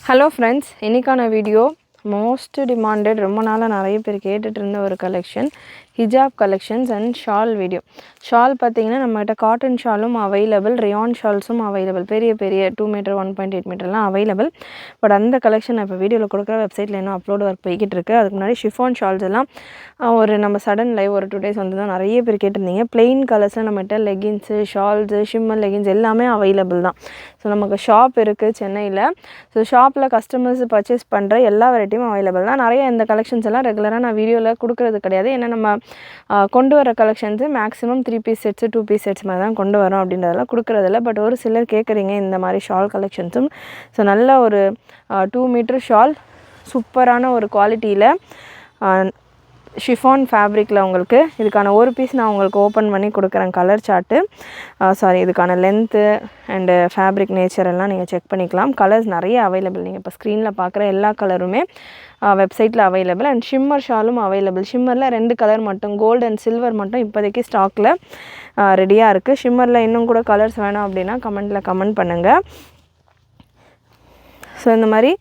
Hello friends, இன்னைக்கான video most demanded ரொம்ப நாளாக நிறைய பேர் கேட்டுட்டு இருந்த ஒரு கலெக்ஷன் ஹிஜாப் collections and shawl video. Shawl பார்த்தீங்கன்னா நம்மகிட்ட காட்டன் ஷாலும் அவைலபிள், ரயான் ஷால்ஸும் அவைலபிள், பெரிய பெரிய 2 மீட்டர் 1.8 மீட்டர்லாம் அவைலபிள். பட் அந்த கலெக்ஷன் இப்போ வீடியோவில் கொடுக்குற வெப்சைட்டில் இன்னும் அப்லோட் ஒர்க் போய்கிட்டு இருக்குது. அதுக்கு முன்னாடி ஷிஃபான் ஷால்ஸ் எல்லாம் நம்ம சடன் லைவ் ஒரு 2 days வந்து தான் நிறைய பேர் கேட்டிருந்தீங்க. பிளெயின் கலர்ஸில் நம்மகிட்ட லெகின்ஸு, ஷால்ஸு, ஷிம்மர் லெகின்ஸ் எல்லாமே அவைலபிள் தான். ஸோ நமக்கு ஷாப் இருக்குது சென்னையில். ஸோ ஷாப்பில் கஸ்டமர்ஸ் பர்ச்சேஸ் பண்ணுற எல்லா வெரைட்டியும் அவைலபிள் தான். நிறைய இந்த கலெக்ஷன்ஸ் எல்லாம் ரெகுலராக நான் வீடியோவில் கொடுக்குறது கிடையாது. ஏன்னா நம்ம கொண்டு வர collections maximum 3 piece sets 2 piece sets மாதிரி தான் கொண்டு வரோம் அப்படின்றதெல்லாம் கொடுக்குறதில்ல. பட் ஒரு சிலர் கேட்குறீங்க இந்த மாதிரி ஷால் கலெக்ஷன்ஸும். ஸோ நல்ல ஒரு 2 மீட்டர் ஷால் சூப்பரான ஒரு குவாலிட்டியில் ஷிஃபான் ஃபேப்ரிக்கில் உங்களுக்கு இதுக்கான ஒரு பீஸ் நான் உங்களுக்கு ஓப்பன் பண்ணி கொடுக்குறேன். கலர் சார்ட்டு இதுக்கான லென்த்து அண்டு ஃபேப்ரிக் நேச்சர் எல்லாம் நீங்கள் செக் பண்ணிக்கலாம். கலர்ஸ் நிறைய அவைலபிள். நீங்கள் இப்போ ஸ்க்ரீனில் பார்க்குற எல்லா கலருமே வெப்சைட்டில் அவைலபிள். அண்ட் ஷிம்மர் ஷாலும் அவைலபிள். ஷிம்மரில் 2 கலர் மட்டும், கோல்டு அண்ட் சில்வர் மட்டும் இப்போதைக்கு ஸ்டாக்கில் ரெடியாக இருக்குது. ஷிம்மரில் இன்னும் கூட கலர்ஸ் வேணும் அப்படின்னா கமெண்ட்டில் கமெண்ட் பண்ணுங்கள். ஸோ இந்த மாதிரி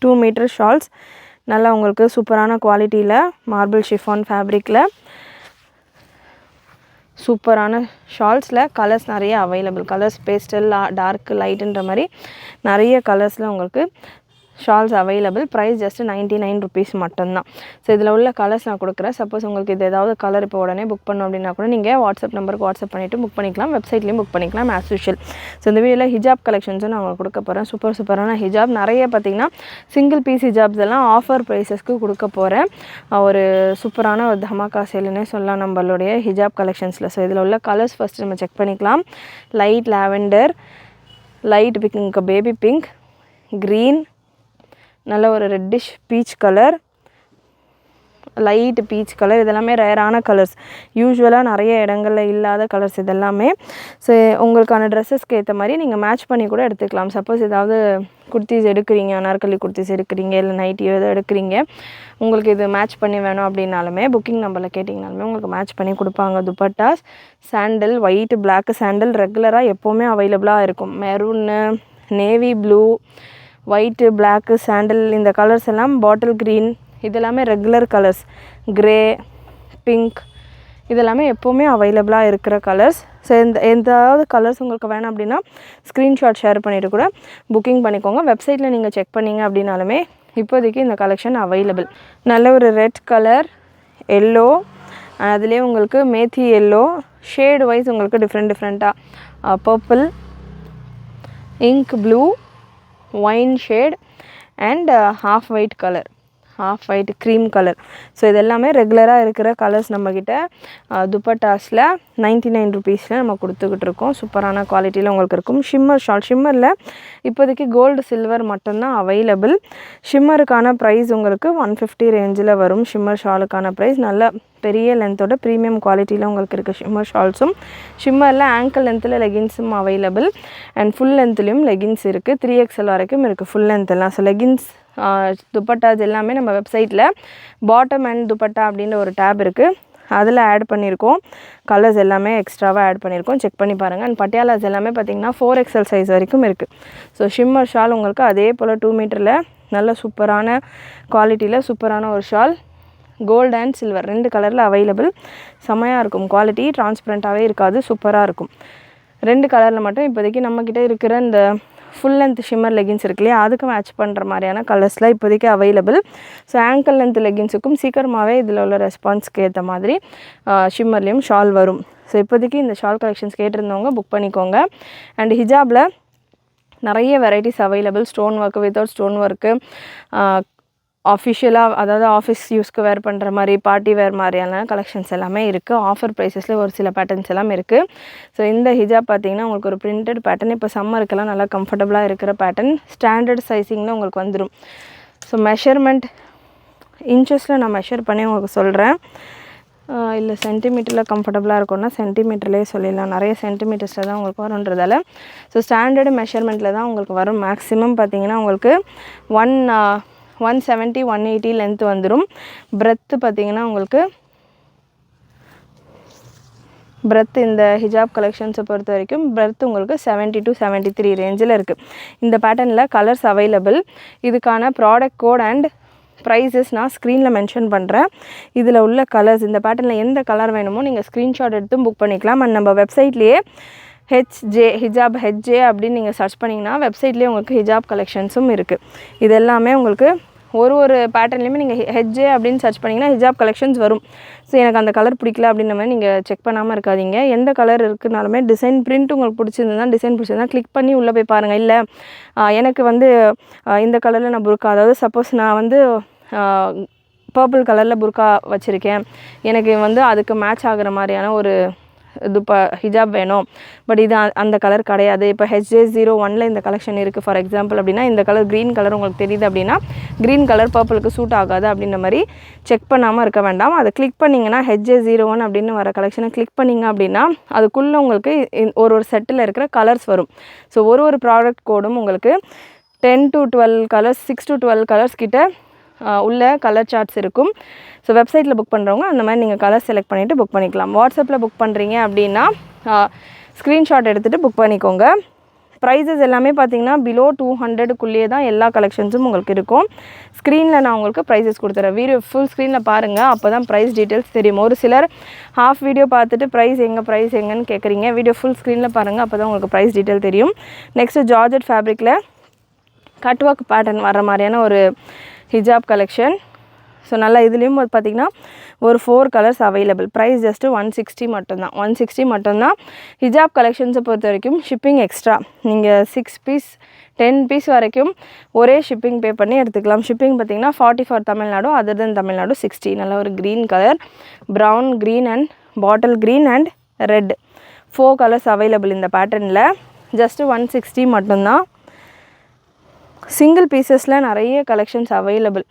2 மீட்டர் ஷால்ஸ் நல்லா உங்களுக்கு சூப்பரான குவாலிட்டியில் மார்பிள் ஷிஃபான் ஃபேப்ரிக்கில் சூப்பரான ஷால்ஸில் கலர்ஸ் நிறைய அவைலபிள். கலர்ஸ் பேஸ்டல், டார்க், லைட்டுன்ற மாதிரி நிறைய கலர்ஸில் உங்களுக்கு shawls available. Price just 99 rupees மட்டும்தான். ஸோ இதில் உள்ள கலர்ஸ் நான் கொடுக்குறேன். சப்போஸ் உங்களுக்கு இது ஏதாவது கலர் இப்போ உடனே புக் பண்ணோம் அப்படின்னா கூட நீங்கள் வாட்ஸ்அப் நம்பருக்கு வாட்ஸ்அப் பண்ணிவிட்டு புக் பண்ணிக்கலாம். வெப்சைட்லேயும் புக் பண்ணிக்கலாம் ஆஸ் யூஷுவல். ஸோ இந்த வீடியோவில் ஹிஜாப் கலெக்ஷன்ஸும் நான் உங்களுக்கு கொடுக்க போகிறேன். சூப்பரான ஹிஜாப் நிறைய பார்த்திங்கன்னா சிங்கிள் பீஸ் ஹிஜாப்ஸ் எல்லாம் ஆஃபர் ப்ரைஸஸ்க்கு கொடுக்க போகிறேன். ஒரு சூப்பரான ஒரு தமாக்கா சேலுன்னே சொல்லலாம் நம்மளுடைய ஹிஜாப் கலெக்ஷன்ஸில். ஸோ இதில் உள்ள கலர்ஸ் ஃபஸ்ட்டு நம்ம செக் பண்ணிக்கலாம். Light lavender, light pink, baby pink, green, நல்ல ஒரு reddish peach colour, light peach colour. இதெல்லாமே ரேரான கலர்ஸ், யூஸ்வலாக நிறைய இடங்களில் இல்லாத கலர்ஸ் இதெல்லாமே. ஸோ உங்களுக்கான ட்ரெஸ்ஸஸ்க்கு ஏற்ற மாதிரி நீங்கள் மேட்ச் பண்ணி கூட எடுத்துக்கலாம். சப்போஸ் ஏதாவது குர்த்திஸ் எடுக்கிறீங்க, அனார்கலி குர்த்திஸ் எடுக்கிறீங்க, இல்லை நைட்டியோ எதோ எடுக்கிறீங்க, உங்களுக்கு இது மேட்ச் பண்ணி வேணும் அப்படின்னாலுமே புக்கிங் நம்பரில் கேட்டிங்கனாலுமே உங்களுக்கு மேட்ச் பண்ணி கொடுப்பாங்க. Dupattas, sandal, white, black sandal ரெகுலராக எப்போவுமே அவைலபிளாக இருக்கும். Maroon, navy blue, white, black, sandal, இந்த கலர்ஸ் எல்லாம் பாட்டில் க்ரீன், இதெல்லாமே ரெகுலர் கலர்ஸ். க்ரே, பிங்க், இதெல்லாமே எப்போவுமே அவைலபிளாக இருக்கிற கலர்ஸ். ஸோ எந்தாவது கலர்ஸ் உங்களுக்கு வேணும் அப்படின்னா ஸ்க்ரீன்ஷாட் ஷேர் பண்ணிவிட்டு கூட புக்கிங் பண்ணிக்கோங்க. வெப்சைட்டில் நீங்கள் செக் பண்ணிங்க அப்படின்னாலுமே இப்போதைக்கு இந்த கலெக்ஷன் அவைலபிள். நல்ல ஒரு ரெட் கலர், எல்லோ, அதுலேயே உங்களுக்கு மேத்தி எல்லோ, ஷேடு வைஸ் உங்களுக்கு டிஃப்ரெண்ட்டாக purple, ink blue, wine shade and half white colour, half white cream colour. So இதெல்லாமே ரெகுலராக இருக்கிற கலர்ஸ் நம்மக்கிட்ட துப்பட்டாஸில் 99 rupeesல நம்ம கொடுத்துக்கிட்டு இருக்கோம். சூப்பரான குவாலிட்டியில் உங்களுக்கு இருக்கும். ஷிம்மர் ஷால், ஷிம்மரில் இப்போதைக்கு கோல்டு சில்வர் மட்டும்தான் அவைலபிள். ஷிம்மருக்கான ப்ரைஸ் உங்களுக்கு 150 ரேஞ்சில் வரும். ஷிம்மர் ஷாலுக்கான ப்ரைஸ் நல்ல பெரிய லென்த்தோட ப்ரீமியம் குவாலிட்டியில் உங்களுக்கு இருக்குது ஷிம்மர் ஷால்ஸும். ஷிம்மரில் ஆங்கிள் லென்த்தில் லெகின்ஸும் அவைலபிள் அண்ட் ஃபுல் லென்த்லேயும் லெகின்ஸ் இருக்குது. 3XL வரைக்கும் இருக்குது ஃபுல் லென்த்லாம். ஸோ லெகின்ஸ், துப்பட்டாஸ் எல்லாமே நம்ம வெப்சைட்டில் பாட்டம் அண்ட் துப்பட்டா அப்படின்ற ஒரு டேப் இருக்குது, அதில் ஆட் பண்ணியிருக்கோம். கலர்ஸ் எல்லாமே எக்ஸ்ட்ராவாக ஆட் பண்ணியிருக்கோம், செக் பண்ணி பாருங்கள். அண்ட் பட்டியாலாஸ் எல்லாமே பார்த்திங்கன்னா 4XL சைஸ் வரைக்கும் இருக்குது. ஸோ ஷிம்மர் ஷால் உங்களுக்கு அதே போல் 2 மீட்டரில் நல்ல சூப்பரான குவாலிட்டியில் சூப்பரான ஒரு ஷால், கோல்டு அண்ட் சில்வர் 2 கலரில் அவைலபிள். செமையாக இருக்கும். குவாலிட்டி டிரான்ஸ்பரண்ட்டாகவே இருக்காது, சூப்பராக இருக்கும். 2 கலரில் மட்டும் இப்போதைக்கு நம்மக்கிட்ட இருக்கிற இந்த ஃபுல் லென்த் ஷிம்மர் லெகின்ஸ் இருக்கு இல்லையா, அதுக்கு மேட்ச் பண்ணுற மாதிரியான கலர்ஸில் இப்போதைக்கு அவைலபிள். ஸோ ஆங்கிள் லென்த் லெகின்ஸுக்கும் சீக்கிரமாகவே இதில் உள்ள ரெஸ்பான்ஸ்க்கு ஏற்ற மாதிரி ஷிம்மர்லேயும் ஷால் வரும். ஸோ இப்போதைக்கு இந்த ஷால் கலெக்ஷன்ஸ் கேட்டிருந்தவங்க புக் பண்ணிக்கோங்க. அண்ட் ஹிஜாபில் நிறைய varieties available. Stone work, without stone work, ஆஃபிஷியலாக அதாவது ஆஃபீஸ் யூஸ்க்கு வேர் பண்ணுற மாதிரி, பார்ட்டி வேர் மாதிரியான கலெக்ஷன்ஸ் எல்லாமே இருக்குது. ஆஃபர் ப்ரைஸஸில் ஒரு சில பேட்டர்ன்ஸ் எல்லாம் இருக்குது. ஸோ இந்த ஹிஜாப் பார்த்திங்கன்னா உங்களுக்கு ஒரு பிரிண்டட் பேட்டர்ன், இப்போ சம்மருக்கெல்லாம் நல்லா கம்ஃபர்டபுளாக இருக்கிற பேட்டர்ன், ஸ்டாண்டர்ட் சைஸிங்னு உங்களுக்கு வந்துடும். ஸோ மெஷர்மெண்ட் இன்ச்சஸில் நான் மெஷர் பண்ணி உங்களுக்கு சொல்கிறேன். இல்லை சென்டிமீட்டரில் கம்ஃபர்டபுளாக இருக்கும்னா சென்டிமீட்டர்லேயே சொல்லிடலாம். நிறைய சென்டிமீட்டர்ஸில் தான் உங்களுக்கு வரும்ன்றதால ஸோ ஸ்டாண்டர்டு மெஷர்மெண்ட்டில் தான் உங்களுக்கு வரும். மேக்ஸிமம் பார்த்திங்கன்னா உங்களுக்கு 170 180 லென்த் வந்துடும். பிரெத்து பார்த்திங்கன்னா உங்களுக்கு பிரெத் இந்த ஹிஜாப் கலெக்ஷன்ஸை பொறுத்த வரைக்கும் பிரெத் உங்களுக்கு 70 to 73 ரேஞ்சில் இருக்குது. இந்த பேட்டர்னில் கலர்ஸ் அவைலபிள். இதுக்கான ப்ராடக்ட் கோட் அண்ட் ப்ரைஸஸ் நான் ஸ்க்ரீனில் மென்ஷன் பண்ணுறேன். இதில் உள்ள கலர்ஸ் இந்த பேட்டர்னில் எந்த கலர் வேணுமோ நீங்கள் ஸ்க்ரீன்ஷாட் எடுத்து புக் பண்ணிக்கலாம். அண்ட் நம்ம வெப்சைட்லேயே ஹிஜாப் ஹெச்ஜே அப்படின்னு நீங்கள் சர்ச் பண்ணிங்கன்னா வெப்சைட்லேயே உங்களுக்கு ஹிஜாப் கலெக்ஷன்ஸும் இருக்குது. இது எல்லாமே உங்களுக்கு ஒரு பேட்டர்ன்லேயுமே நீங்கள் ஹெச்ஜே அப்படின்னு சர்ச் பண்ணிங்கன்னா ஹிஜாப் கலெக்ஷன்ஸ் வரும். ஸோ எனக்கு அந்த கலர் பிடிக்கல அப்படின்ற மாதிரி நீங்கள் செக் பண்ணாமல் இருக்காதீங்க. எந்த கலர் இருக்குனாலுமே டிசைன் பிரிண்ட் உங்களுக்கு பிடிச்சிருந்தா டிசைன் பிடிச்சிருந்தா கிளிக் பண்ணி உள்ளே போய் பாருங்கள். இல்லை எனக்கு வந்து இந்த கலரில் நான் புர்கா, அதாவது சப்போஸ் நான் வந்து பர்பிள் கலரில் புர்கா வச்சுருக்கேன், எனக்கு வந்து அதுக்கு மேட்ச் ஆகிற மாதிரியான ஒரு இது ஹிஜாப் வேணும், பட் இது அந்த கலர் கிடையாது. இப்போ HJ01 இந்த கலெக்ஷன் இருக்குது ஃபார் எக்ஸாம்பிள் அப்படின்னா இந்த கலர் க்ரீன் கலர் உங்களுக்கு தெரியுது அப்படின்னா க்ரீன் கலர் பர்பிளுக்கு சூட் ஆகாது அப்படின்ற மாதிரி செக் பண்ணாமல் இருக்க வேண்டாம். அதை கிளிக் பண்ணிங்கன்னா HJ01 அப்படின்னு வர கலெக்ஷனை கிளிக் பண்ணிங்க அப்படின்னா அதுக்குள்ளே உங்களுக்கு ஒரு செட்டில் இருக்கிற கலர்ஸ் வரும். ஸோ ஒரு ப்ராடக்ட் கோடும் உங்களுக்கு 10 to 12 கலர்ஸ் 6 to 12 கலர்ஸ் கிட்ட உள்ள கலர் சார்ட்ஸ் இருக்கும். ஸோ வெப்சைட்டில் புக் பண்ணுறவங்க அந்த மாதிரி நீங்கள் கலர் செலக்ட் பண்ணிவிட்டு புக் பண்ணிக்கலாம். வாட்ஸ்அப்பில் புக் பண்ணுறீங்க அப்படின்னா ஸ்க்ரீன்ஷாட் எடுத்துகிட்டு புக் பண்ணிக்கோங்க. ப்ரைஸஸ் எல்லாமே பார்த்தீங்கன்னா பிலோ 200க்குள்ளேயே தான் எல்லா கலெக்ஷன்ஸும் உங்களுக்கு இருக்கும். ஸ்க்ரீனில் நான் உங்களுக்கு ப்ரைஸஸ் கொடுத்துறேன். வீடியோ ஃபுல் ஸ்க்ரீனில் பாருங்கள், அப்போ தான் ப்ரைஸ் டீட்டெயில்ஸ் தெரியும். ஒரு சிலர் ஹாஃப் வீடியோ பார்த்துட்டு ப்ரைஸ் எங்கன்னு கேட்குறீங்க. வீடியோ ஃபுல் ஸ்க்ரீனில் பாருங்கள், அப்போ தான் உங்களுக்கு ப்ரைஸ் டீட்டெயில் தெரியும். நெக்ஸ்ட்டு ஜார்ஜெட் ஃபேப்ரிக்கில் கட் ஒர்க் பேட்டர்ன் வர மாதிரியான ஒரு ஹிஜாப் கலெக்ஷன். ஸோ நல்லா இதுலேயும் பார்த்திங்கன்னா ஒரு 4 கலர்ஸ் அவைலபிள். ப்ரைஸ் ஜஸ்ட்டு 160 மட்டும்தான். 160 மட்டும்தான். ஹிஜாப் கலெக்ஷன்ஸை பொறுத்த வரைக்கும் ஷிப்பிங் எக்ஸ்ட்ரா. நீங்கள் 6 பீஸ் 10 பீஸ் வரைக்கும் ஒரே ஷிப்பிங் பே பண்ணி எடுத்துக்கலாம். ஷிப்பிங் பார்த்திங்கன்னா 40 for Tamil Nadu, other than Tamil Nadu 60. நல்ல ஒரு green colour, brown, green and bottle green and red 4 colours available இந்த பேட்டர்னில். ஜஸ்ட்டு 160 மட்டும்தான். சிங்கிள் பீசஸில் நிறைய கலெக்ஷன்ஸ் அவைலபிள்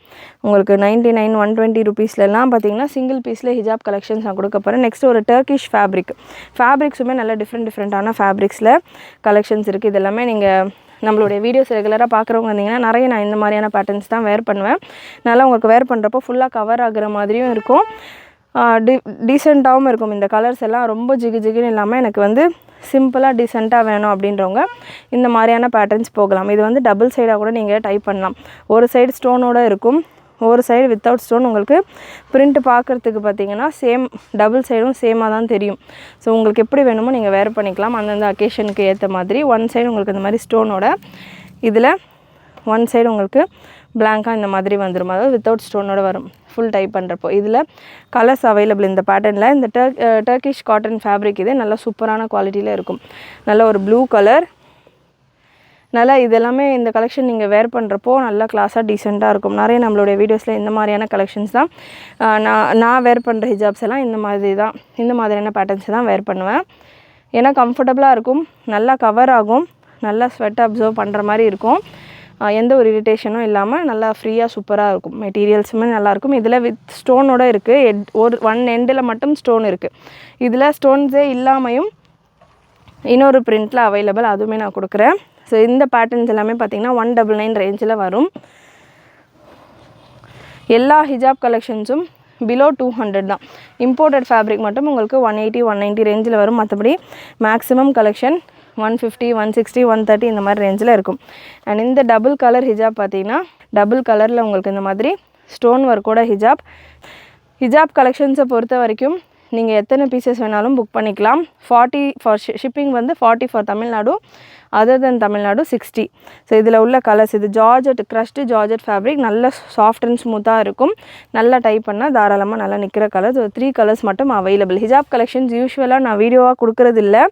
உங்களுக்கு 99 120 ருபீஸ்லாம் பார்த்தீங்கன்னா சிங்கிள் பீஸில் ஹிஜாப் கலெக்ஷன்ஸ் நான் கொடுக்க போகிறேன். நெக்ஸ்ட் ஒரு டர்க்கிஷ் ஃபேப்ரிக்ஸுமே நல்ல டிஃப்ரெண்ட்டான ஃபேப்ரிக்ஸில் கலெக்ஷன்ஸ் இருக்குது. இதெல்லாமே நீங்கள் நம்மளுடைய வீடியோஸ் ரெகுலராக பார்க்குறவங்க இருந்தீங்கன்னா நிறைய நான் இந்த மாதிரியான பேட்டர்ன்ஸ் தான் வேர் பண்ணுவேன். நல்லா உங்களுக்கு வேர் பண்ணுறப்போ ஃபுல்லாக கவர் ஆகிற மாதிரியும் இருக்கும், டீசெண்டாகவும் இருக்கும். இந்த கலர்ஸ் எல்லாம் ரொம்ப ஜிகுன்னு இல்லாமல் எனக்கு வந்து சிம்பிளாக டீசெண்டாக வேணும் அப்படின்றவங்க இந்த மாதிரியான பேட்டர்ன்ஸ் போகலாம். இது வந்து டபுள் சைடாக கூட நீங்கள் டைப் பண்ணலாம். ஒரு சைடு ஸ்டோனோடு இருக்கும், ஒரு சைடு வித்தவுட் ஸ்டோன். உங்களுக்கு பிரிண்ட் பார்க்குறதுக்கு பார்த்தீங்கன்னா சேம், டபுள் சைடும் சேமாக தான் தெரியும். ஸோ உங்களுக்கு எப்படி வேணுமோ நீங்கள் வேர் பண்ணிக்கலாம் அந்தந்த அக்கேஷனுக்கு ஏற்ற மாதிரி. ஒன் சைடு உங்களுக்கு இந்த மாதிரி ஸ்டோனோட, இதில் ஒன் சைடு உங்களுக்கு பிளாங்காக இந்த மாதிரி வந்துடும், அதாவது வித்தவுட் ஸ்டோனோட வரும் ஃபுல் டைப் பண்ணுறப்போ. இதில் கலர்ஸ் அவைலபிள் இந்த பேட்டர்னில். இந்த டர்க்கிஷ் காட்டன் ஃபேப்ரிக் இது நல்ல சூப்பரான குவாலிட்டியில் இருக்கும். நல்ல ஒரு ப்ளூ கலர். நல்லா இதெல்லாமே இந்த கலெக்ஷன் நீங்கள் வேர் பண்ணுறப்போ நல்லா கிளாஸாக டீசெண்டாக இருக்கும். நிறைய நம்மளுடைய வீடியோஸில் இந்த மாதிரியான கலெக்ஷன்ஸ் தான் நான் வேர் பண்ணுற ஹிஜாப்ஸ் எல்லாம் இந்த மாதிரியான பேட்டர்ன்ஸ் தான் வேர் பண்ணுவேன். ஏன்னா கம்ஃபர்டபுளாக இருக்கும், நல்லா கவர் ஆகும், நல்லா ஸ்வெட் அப்சர்வ் பண்ணுற மாதிரி இருக்கும், எந்த ஒரு இரிட்டேஷனும் இல்லாமல் நல்லா ஃப்ரீயாக சூப்பராக இருக்கும். மெட்டீரியல்ஸுமே நல்லாயிருக்கும். இதில் வித் ஸ்டோனோடு இருக்குது, ஒன் எண்டில் மட்டும் ஸ்டோன் இருக்குது. இதில் ஸ்டோன்ஸே இல்லாமையும் இன்னொரு பிரிண்ட்டில் அவைலபிள், அதுவுமே நான் கொடுக்குறேன். ஸோ இந்த பேட்டர்ன்ஸ் எல்லாமே பார்த்திங்கன்னா 199 ரேஞ்சில் வரும். எல்லா ஹிஜாப் கலெக்ஷன்ஸும் பிலோ 200 தான். இம்போர்ட்டட் ஃபேப்ரிக் மட்டும் உங்களுக்கு 180 190 ரேஞ்சில் வரும். மற்றபடி மேக்ஸிமம் கலெக்ஷன் 150 160 130 இந்த மாதிரி ரேஞ்சில் இருக்கும். அண்ட் இந்த டபுள் கலர் ஹிஜாப் பார்த்தீங்கன்னா டபுள் கலரில் உங்களுக்கு இந்த மாதிரி ஸ்டோன் ஒர்க்கோட ஹிஜாப் கலெக்ஷன்ஸை பொறுத்த வரைக்கும் நீங்கள் எத்தனை பீசஸ் வேணாலும் புக் பண்ணிக்கலாம். 40 ஃபார் ஷிப்பிங் வந்து 40 for Tamil Nadu, other than Tamil Nadu 60. So இதில் உள்ள கலர்ஸ் இது ஜார்ஜெட், க்ரஷ்டு ஜார்ஜெட் ஃபேப்ரிக், நல்ல சாஃப்ட் அண்ட் ஸ்மூத்தாக இருக்கும். நல்லா டைப் பண்ணால் தாராளமாக நல்லா நிற்கிற கலர்ஸ். ஒரு 3 கலர்ஸ் மட்டும் அவைலபிள். ஹிஜாப் கலெக்ஷன்ஸ் யூஸ்வலாக நான் வீடியோவாக கொடுக்குறது இல்லை.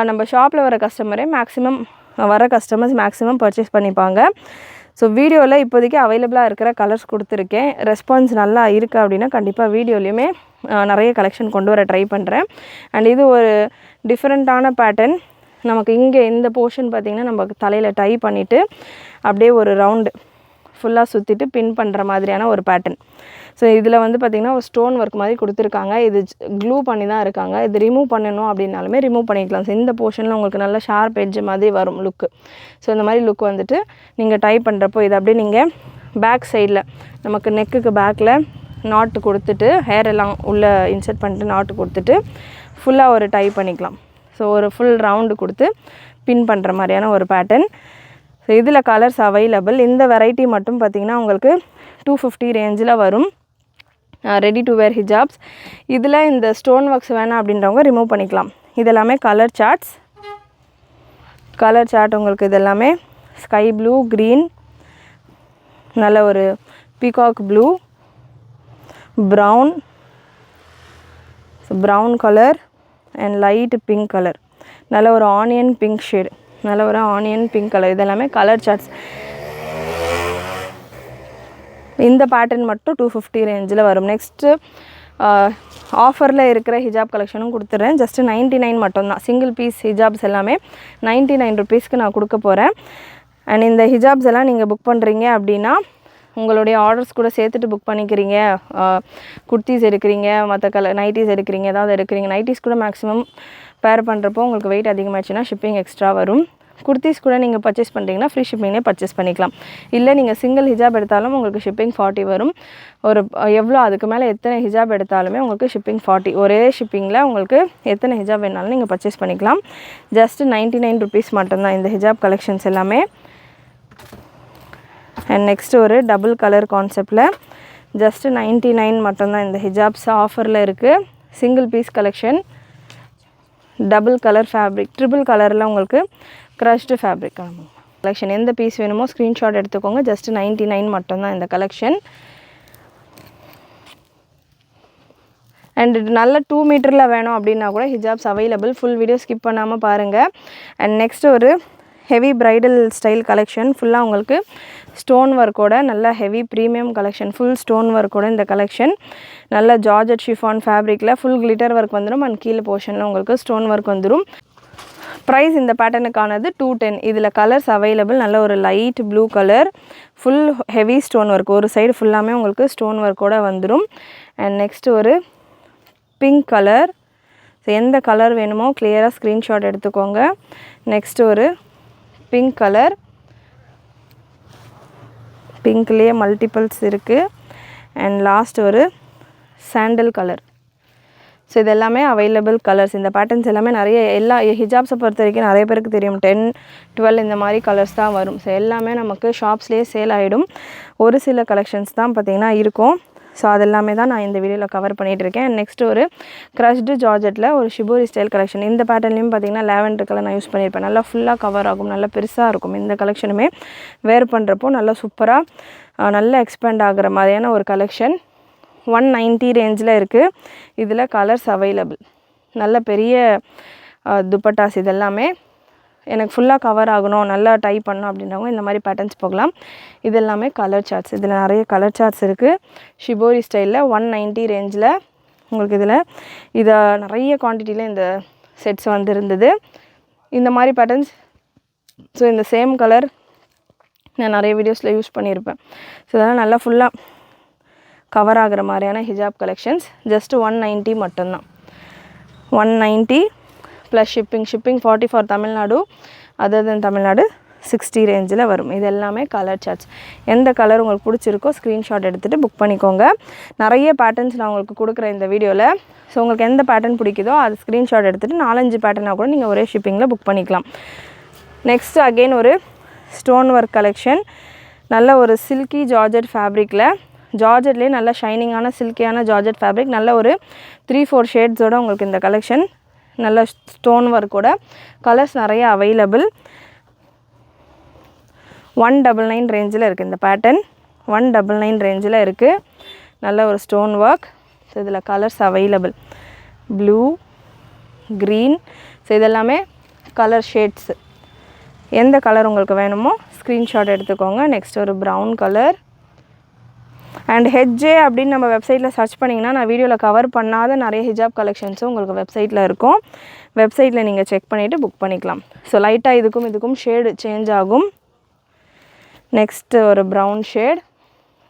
நம்ம ஷாப்பில் வர கஸ்டமர்ஸ் மேக்ஸிமம் பர்ச்சேஸ் பண்ணிப்பாங்க. ஸோ வீடியோவில் இப்போதைக்கு அவைலபிளாக இருக்கிற கலர்ஸ் கொடுத்துருக்கேன். ரெஸ்பான்ஸ் நல்லா இருக்குது அப்படின்னா கண்டிப்பாக வீடியோலையுமே நிறைய கலெக்ஷன் கொண்டு வர ட்ரை பண்ணுறேன். அண்ட் இது ஒரு டிஃப்ரெண்ட்டான பேட்டர்ன். நமக்கு இங்கே இந்த போர்ஷன் பார்த்திங்கன்னா நம்ம தலையில் டை பண்ணிவிட்டு அப்படியே ஒரு ரவுண்டு ஃபுல்லாக சுற்றிட்டு பின் பண்ணுற மாதிரியான ஒரு பேட்டர்ன். ஸோ இதில் வந்து பார்த்திங்கன்னா ஒரு ஸ்டோன் ஒர்க் மாதிரி கொடுத்துருக்காங்க. இது க்ளூ பண்ணி தான் இருக்காங்க. இது ரிமூவ் பண்ணணும் அப்படின்னாலுமே ரிமூவ் பண்ணிக்கலாம். ஸோ இந்த போர்ஷனில் உங்களுக்கு நல்ல ஷார்ப் எட்ஜ் மாதிரி வரும் லுக்கு. ஸோ இந்த மாதிரி லுக் வந்துட்டு நீங்கள் டை பண்ணுறப்போ இது அப்படியே நீங்கள் பேக் சைடில் நமக்கு நெக்குக்கு பேக்கில் நாட்டு கொடுத்துட்டு ஹேர் எல்லாம் உள்ளே இன்சர்ட் பண்ணிட்டு நாட்டு கொடுத்துட்டு ஃபுல்லாக ஒரு டை பண்ணிக்கலாம். ஸோ ஒரு ஃபுல் ரவுண்டு கொடுத்து பின் பண்ணுற மாதிரியான ஒரு பேட்டர்ன். ஸோ இதில் கலர்ஸ் அவைலபிள். இந்த வெரைட்டி மட்டும் பார்த்திங்கன்னா உங்களுக்கு 250 ரேஞ்சில் வரும். ரெடி டு வேர் ஹிஜாப்ஸ். இதில் இந்த ஸ்டோன் ஒர்க்ஸ் வேணாம் அப்படின்றவங்க ரிமூவ் பண்ணிக்கலாம். இதெல்லாமே கலர் சார்ட்ஸ். கலர் சார்ட் உங்களுக்கு இதெல்லாமே ஸ்கை ப்ளூ, க்ரீன், நல்ல ஒரு peacock blue, brown, brown colour and light pink colour, நல்ல ஒரு ஆனியன் பிங்க் ஷேடு, நல்ல ஒரு ஆனியன் பிங்க் கலர். இதெல்லாமே கலர் சார்ட்ஸ். இந்த பேட்டர்ன் மட்டும் 250 ரேஞ்சில் வரும். நெக்ஸ்ட்டு ஆஃபரில் இருக்கிற ஹிஜாப் கலெக்ஷனும் கொடுத்துட்றேன். ஜஸ்ட்டு 99 மட்டும்தான். சிங்கிள் பீஸ் ஹிஜாப்ஸ் எல்லாமே 99 ருபீஸ்க்கு நான் கொடுக்க போகிறேன். அண்ட் இந்த ஹிஜாப்ஸ் எல்லாம் நீங்கள் புக் பண்ணுறீங்க அப்படின்னா உங்களுடைய ஆர்டர்ஸ் கூட சேர்த்துட்டு புக் பண்ணிக்கிறீங்க. குர்த்திஸ் எடுக்கிறீங்க, மற்ற நைட்டிஸ் எடுக்கிறீங்க, ஏதாவது எடுக்கிறீங்க. நைட்டிஸ் கூட மேக்ஸிமம் பேர் பண்ணுறப்போ உங்களுக்கு வெயிட் அதிகமாகிடுச்சுன்னா ஷிப்பிங் எக்ஸ்ட்ரா வரும். குர்த்திஸ் கூட நீங்கள் பர்ச்சேஸ் பண்ணிட்டீங்கன்னா ஃப்ரீ ஷிப்பிங்னே பர்ச்சேஸ் பண்ணிக்கலாம். இல்லை நீங்கள் சிங்கிள் ஹிஜாப் எடுத்தாலும் உங்களுக்கு ஷிப்பிங் 40 வரும். ஒரு எவ்வளோ அதுக்கு மேலே எத்தனை ஹிஜாப் எடுத்தாலுமே உங்களுக்கு ஷிப்பிங் 40. ஒரே ஷிப்பிங்கில் உங்களுக்கு எத்தனை ஹிஜாப் வேணாலும் நீங்கள் பர்ச்சேஸ் பண்ணிக்கலாம். ஜஸ்ட்டு 99 ருபீஸ் மட்டும்தான் இந்த ஹிஜாப் கலெக்ஷன்ஸ் எல்லாமே. அண்ட் நெக்ஸ்ட்டு ஒரு டபுள் கலர் கான்செப்டில் ஜஸ்ட்டு 99 மட்டும்தான் இந்த ஹிஜாப்ஸ் ஆஃபரில் இருக்குது. Single piece collection, double colour fabric, triple கலரில் உங்களுக்கு க்ரஷ்டு ஃபேப்ரிக் கலெக்ஷன். எந்த பீஸ் வேணுமோ ஸ்க்ரீன்ஷாட் எடுத்துக்கோங்க. ஜஸ்ட்டு 99 மட்டும்தான் இந்த கலெக்ஷன். அண்ட் நல்ல 2 மீட்டரில் வேணும் அப்படின்னா கூட hijabs available. Full video skip பண்ணாமல் பாருங்கள். அண்ட் நெக்ஸ்ட் ஒரு ஹெவி ப்ரைடல் ஸ்டைல் கலெக்ஷன். ஃபுல்லாக உங்களுக்கு ஸ்டோன் ஒர்க்கோட நல்ல heavy premium collection. Full stone ஒர்க்கோட இந்த கலெக்ஷன் நல்ல ஜார்ஜெட் ஷிஃபான் ஃபேப்ரிக்கில் ஃபுல் கிளிட்டர் ஒர்க் வந்துடும். அண்ட் கீழே போர்ஷனில் உங்களுக்கு ஸ்டோன் ஒர்க் வந்துடும். ப்ரைஸ் இந்த பேட்டர்னுக்கானது 210. இதில் கலர்ஸ் அவைலபிள். நல்ல ஒரு light blue colour, full heavy stone work, ஒரு சைடு ஃபுல்லாமே உங்களுக்கு ஸ்டோன் ஒர்க்கோடு வந்துடும். அண்ட் நெக்ஸ்ட்டு ஒரு பிங்க் கலர். ஸோ எந்த கலர் வேணுமோ கிளியராக ஸ்க்ரீன்ஷாட் எடுத்துக்கோங்க. நெக்ஸ்ட்டு ஒரு பிங்க் கலர். பிங்க்லேயே மல்டிபிள்ஸ் இருக்குது. அண்ட் லாஸ்ட் ஒரு சாண்டல் கலர். ஸோ இது எல்லாமே அவைலபிள் கலர்ஸ். இந்த பேட்டர்ன்ஸ் எல்லாமே நிறைய எல்லா ஹிஜாப்ஸை பொறுத்த வரைக்கும் நிறைய பேருக்கு தெரியும் 10, 12 இந்த மாதிரி கலர்ஸ் தான் வரும். ஸோ எல்லாமே நமக்கு ஷாப்ஸ்லேயே சேல் ஆகிடும். ஒரு சில கலெக்ஷன்ஸ் தான் பார்த்திங்கன்னா இருக்கும். ஸோ அதெல்லாமே தான் நான் இந்த வீடியோவில் கவர் பண்ணிகிட்ருக்கேன். நெக்ஸ்ட்டு ஒரு க்ரஷ்டு ஜார்ஜெட்டில் ஒரு ஷிபோரி ஸ்டைல் கலெக்ஷன். இந்த பேட்டர்ன்லேயும் பார்த்திங்கன்னா லேவெண்டர் கலர் நான் யூஸ் பண்ணியிருப்பேன். நல்லா ஃபுல்லாக கவர் ஆகும், நல்லா பெருசாக இருக்கும். இந்த கலெக்ஷனுமே வேர் பண்ணுறப்போ நல்லா சூப்பராக நல்லா எக்ஸ்பேண்ட் ஆகிற மாதிரியான ஒரு கலெக்ஷன். 190 ரேஞ்சில் இருக்குது. இதில் கலர்ஸ் அவைலபிள். நல்ல பெரிய துப்பட்டாஸ். இதெல்லாமே எனக்கு ஃபுல்லாக கவர் ஆகணும், நல்லா டை பண்ணணும் அப்படின்றவங்க இந்த மாதிரி பேட்டர்ன்ஸ் போகலாம். இது எல்லாமே கலர் சார்ட்ஸ். இதில் நிறைய கலர் சார்ட்ஸ் இருக்குது. ஷிபோரி ஸ்டைலில் 190 ரேஞ்சில் உங்களுக்கு இதை நிறைய குவான்டிட்டியில் இந்த செட்ஸ் வந்துருந்தது. இந்த மாதிரி பேட்டர்ன்ஸ். ஸோ இந்த சேம் கலர் நான் நிறைய வீடியோஸில் யூஸ் பண்ணியிருப்பேன். ஸோ இதெல்லாம் நல்லா ஃபுல்லாக கவர் ஆகிற மாதிரியான ஹிஜாப் கலெக்ஷன்ஸ். ஜஸ்ட்டு 190 மட்டும்தான். 190 plus shipping 40 for Tamil Nadu. Other than Tamil Nadu 60 ரேஞ்சில் வரும். இது எல்லாமே கலர் சார்ட்ஸ். எந்த கலர் உங்களுக்கு பிடிச்சிருக்கோ ஸ்க்ரீன்ஷாட் எடுத்துகிட்டு புக் பண்ணிக்கோங்க. நிறைய பேட்டர்ன்ஸ் நான் உங்களுக்கு கொடுக்குறேன் இந்த வீடியோவில். ஸோ உங்களுக்கு எந்த பேட்டர்ன் பிடிக்குதோ அது ஸ்க்ரீன்ஷாட் எடுத்துகிட்டு 4-5 பேட்டர்னாக கூட நீங்கள் ஒரே ஷிப்பிங்கில் புக் பண்ணிக்கலாம். நெக்ஸ்ட்டு அகெயின் ஒரு ஸ்டோன் ஒர்க் கலெக்ஷன். நல்ல ஒரு சில்கி ஜார்ஜெட் ஃபேப்ரிக்கில், ஜார்ஜெட்லேயே நல்ல ஷைனிங்கான சில்கியான ஜார்ஜெட் ஃபேப்ரிக். நல்ல ஒரு 3-4 ஷேட்ஸோடு உங்களுக்கு இந்த கலெக்ஷன் நல்ல ஸ்டோன் ஒர்க்கோட கலர்ஸ் நிறைய அவைலபிள். 199 ரேஞ்சில் இருக்குது இந்த பேட்டர்ன். 199 ரேஞ்சில் இருக்குது. நல்ல ஒரு ஸ்டோன் ஒர்க். ஸோ இதில் colours available. Blue, green. So இதெல்லாமே கலர் ஷேட்ஸு. எந்த கலர் உங்களுக்கு வேணுமோ ஸ்க்ரீன்ஷாட் எடுத்துக்கோங்க. நெக்ஸ்ட் ஒரு ப்ரௌன் கலர். அண்ட் ஹெட்ஜே அப்படின்னு நம்ம வெப்சைட்டில் சர்ச் பண்ணிங்கன்னா நான் வீடியோவில் கவர் பண்ணாத நிறைய ஹிஜாப் கலெக்ஷன்ஸும் உங்களுக்கு வெப்சைட்டில் இருக்கும். வெப்சைட்டில் நீங்கள் செக் பண்ணிவிட்டு புக் பண்ணிக்கலாம். ஸோ லைட்டாக இதுக்கும் ஷேடு சேஞ்ச் ஆகும். நெக்ஸ்ட்டு ஒரு ப்ரௌன் ஷேட்.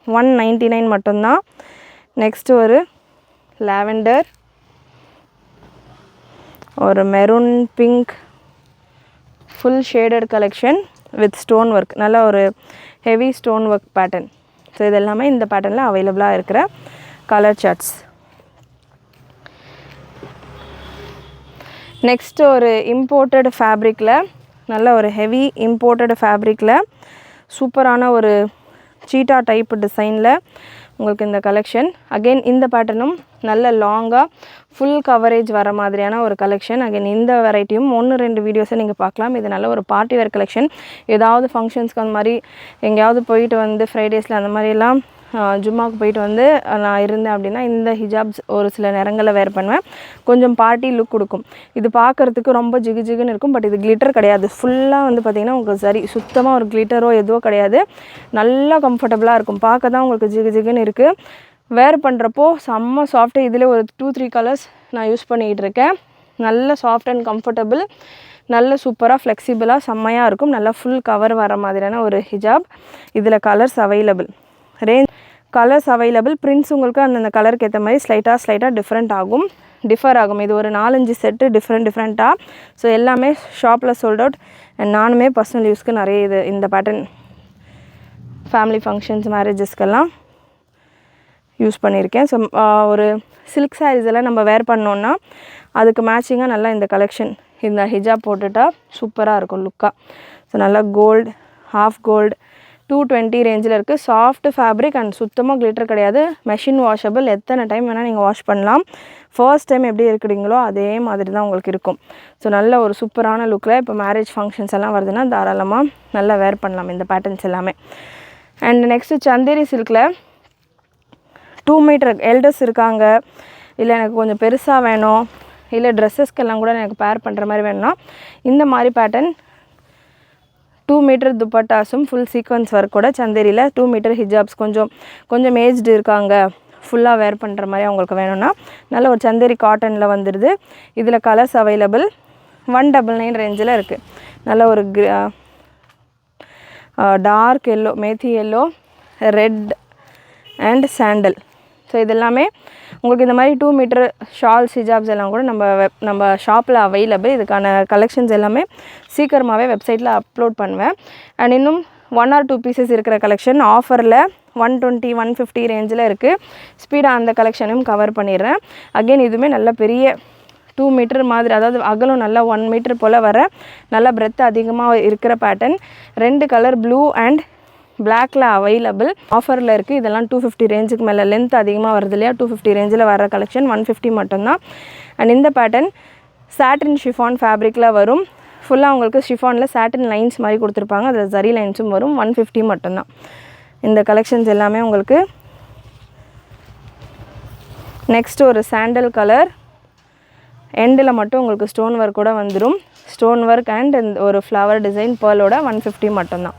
199 மட்டும்தான். நெக்ஸ்ட்டு ஒரு லாவெண்டர், ஒரு maroon pink, full shaded collection with stone work. நல்ல ஒரு heavy stone work pattern. So இது எல்லாமே இந்த பேட்டர்னில் அவைலபிளாக இருக்கிற கலர் சார்ட்ஸ். நெக்ஸ்ட்டு ஒரு இம்போர்ட்டட் ஃபேப்ரிக்கில் நல்ல ஒரு ஹெவி இம்போர்ட்டட் ஃபேப்ரிக்கில் சூப்பரான ஒரு சீட்டா டைப் டிசைனில் உங்களுக்கு இந்த கலெக்ஷன். அகெயின் இந்த பேட்டர்னும் நல்ல லாங்காக ஃபுல் கவரேஜ் வர மாதிரியான ஒரு கலெக்ஷன். அகெயின் இந்த வெரைட்டியும் 1-2 வீடியோஸை நீங்கள் பார்க்கலாம். இது நல்ல ஒரு பார்ட்டி வேர் கலெக்ஷன். ஏதாவது ஃபங்க்ஷன்ஸ்க்கு அந்த மாதிரி எங்கேயாவது போயிட்டு வந்து ஃப்ரைடேஸில் அந்த மாதிரிலாம் ஜும்மாவுக்கு போயிட்டு வந்து நான் இருந்தேன் அப்படின்னா இந்த ஹிஜாப்ஸ் ஒரு சில நேரங்களில் வேர் பண்ணுவேன். கொஞ்சம் பார்ட்டி லுக் கொடுக்கும். இது பார்க்குறதுக்கு ரொம்ப ஜிகு ஜிகுன்னு இருக்கும். பட் இது கிளிட்டர் கிடையாது. ஃபுல்லாக வந்து பார்த்திங்கன்னா உங்களுக்கு சரி சுத்தமாக ஒரு கிளிட்டரோ எதுவோ கிடையாது. நல்லா கம்ஃபர்டபுளாக இருக்கும். பார்க்க தான் உங்களுக்கு ஜிகு ஜிகுன்னு இருக்குது. வேர் பண்ணுறப்போ செம்ம சாஃப்ட்டு. இதில் ஒரு 2-3 கலர்ஸ் நான் யூஸ் பண்ணிக்கிட்டு இருக்கேன். நல்ல சாஃப்ட் அண்ட் கம்ஃபர்டபுள். நல்ல சூப்பராக ஃப்ளெக்சிபிளாக செம்மையாக இருக்கும். நல்லா ஃபுல் கவர் வர மாதிரியான ஒரு ஹிஜாப். இதில் colours available. Range colours available. Prints உங்களுக்கு அந்தந்த கலருக்கு ஏற்ற மாதிரி ஸ்லைட்டாக டிஃபர் ஆகும். இது ஒரு 4-5 செட்டு டிஃப்ரெண்ட்டாக. ஸோ எல்லாமே ஷாப்பில் சோல்ட் அவுட். அண்ட் நானுமே பர்சனல் யூஸ்க்கு நிறைய இந்த பேட்டர்ன் ஃபேமிலி ஃபங்க்ஷன்ஸ் மேரேஜஸ்க்கெல்லாம் யூஸ் பண்ணியிருக்கேன். ஸோ ஒரு சில்க் சாரீஸ் எல்லாம் நம்ம வேர் பண்ணோன்னா அதுக்கு மேட்சிங்காக நல்லா இந்த கலெக்ஷன் இந்த ஹிஜாப் போட்டுட்டா சூப்பராக இருக்கும் லுக்காக. ஸோ நல்லா கோல்டு, ஹாஃப் கோல்டு, 220 ரேஞ்சில் இருக்குது. சாஃப்ட் ஃபேப்ரிக் அண்ட் சுத்தமாக கிளிட்டர் கிடையாது. Machine washable. எத்தனை டைம் வேணால் நீங்கள் வாஷ் பண்ணலாம். ஃபர்ஸ்ட் டைம் எப்படி இருக்கிறீங்களோ அதே மாதிரி தான் உங்களுக்கு இருக்கும். ஸோ நல்ல ஒரு சூப்பரான லுக்கில் இப்போ மேரேஜ் ஃபங்க்ஷன்ஸ் எல்லாம் வருதுன்னா தாராளமாக நல்லா வேர் பண்ணலாம் இந்த பேட்டர்ன்ஸ் எல்லாமே. அண்ட் நெக்ஸ்ட்டு சந்தேரி சில்கில் 2 மீட்டர் எல்டர்ஸ் இருக்காங்க, இல்லை எனக்கு கொஞ்சம் பெருசாக வேணும், இல்லை ட்ரெஸ்ஸஸ்க்கெல்லாம் கூட எனக்கு பேர் பண்ணுற மாதிரி வேணும்னா இந்த மாதிரி பேட்டர்ன் 2 மீட்டர் துப்பட்டாஸும் ஃபுல் சீக்வன்ஸ் ஒர்க் கூட சந்தேரியில் 2 மீட்டர் ஹிஜாப்ஸ் கொஞ்சம் ஏஜ்டு இருக்காங்க, ஃபுல்லாக வேர் பண்ணுற மாதிரி அவங்களுக்கு வேணும்னா நல்ல ஒரு சந்தேரி காட்டனில் வந்துடுது. இதில் கலர்ஸ் அவைலபிள். 199 ரேஞ்சில் இருக்குது. நல்ல ஒரு dark yellow, methi yellow, red and sandal. So இதெல்லாமே உங்களுக்கு இந்த மாதிரி 2 மீட்டர் ஷால்ஸ் ஹிஜாப்ஸ் எல்லாம் கூட நம்ம ஷாப்பில் அவைலபிள். இதுக்கான கலெக்ஷன்ஸ் எல்லாமே சீக்கிரமாகவே வெப்சைட்டில் அப்லோட் பண்ணுவேன். அண்ட் இன்னும் 1 or 2 பீசஸ் இருக்கிற கலெக்ஷன் ஆஃபரில் 120-150 ரேஞ்சில் இருக்குது. ஸ்பீடாக அந்த கலெக்ஷனையும் கவர் பண்ணிடுறேன். அகெயின் இதுவுமே நல்ல பெரிய 2 மீட்டர் மாதிரி, அதாவது அகலம் நல்லா 1 மீட்டர் போல் வர நல்ல பிரெத் அதிகமாக இருக்கிற பேட்டர்ன். 2 கலர் ப்ளூ அண்ட் பிளாக்ல அவைலபிள். ஆஃபரில் இருக்குது. இதெல்லாம் 250 ரேஞ்சுக்கு மேலே லென்த் அதிகமாக வருது இல்லையா, 250 ரேஞ்சில் வர கலெக்ஷன் 150 மட்டும்தான். அண்ட் இந்த பேட்டர்ன் சாட்டின் ஷிஃபான் ஃபேப்ரிக்கில் வரும். ஃபுல்லாக உங்களுக்கு ஷிஃபானில் சாட்டின் லைன்ஸ் மாதிரி கொடுத்துருப்பாங்க. அதில் ஜரி லைன்ஸும் வரும். 150 மட்டும்தான். இந்த கலெக்ஷன்ஸ் எல்லாமே உங்களுக்கு. நெக்ஸ்ட் ஒரு சாண்டல் கலர், எண்டில் மட்டும் உங்களுக்கு ஸ்டோன் ஒர்க் கூட வந்துடும். ஸ்டோன் ஒர்க் அண்ட் ஒரு ஃப்ளவர் டிசைன் பேர்லோட 150 மட்டும்தான்.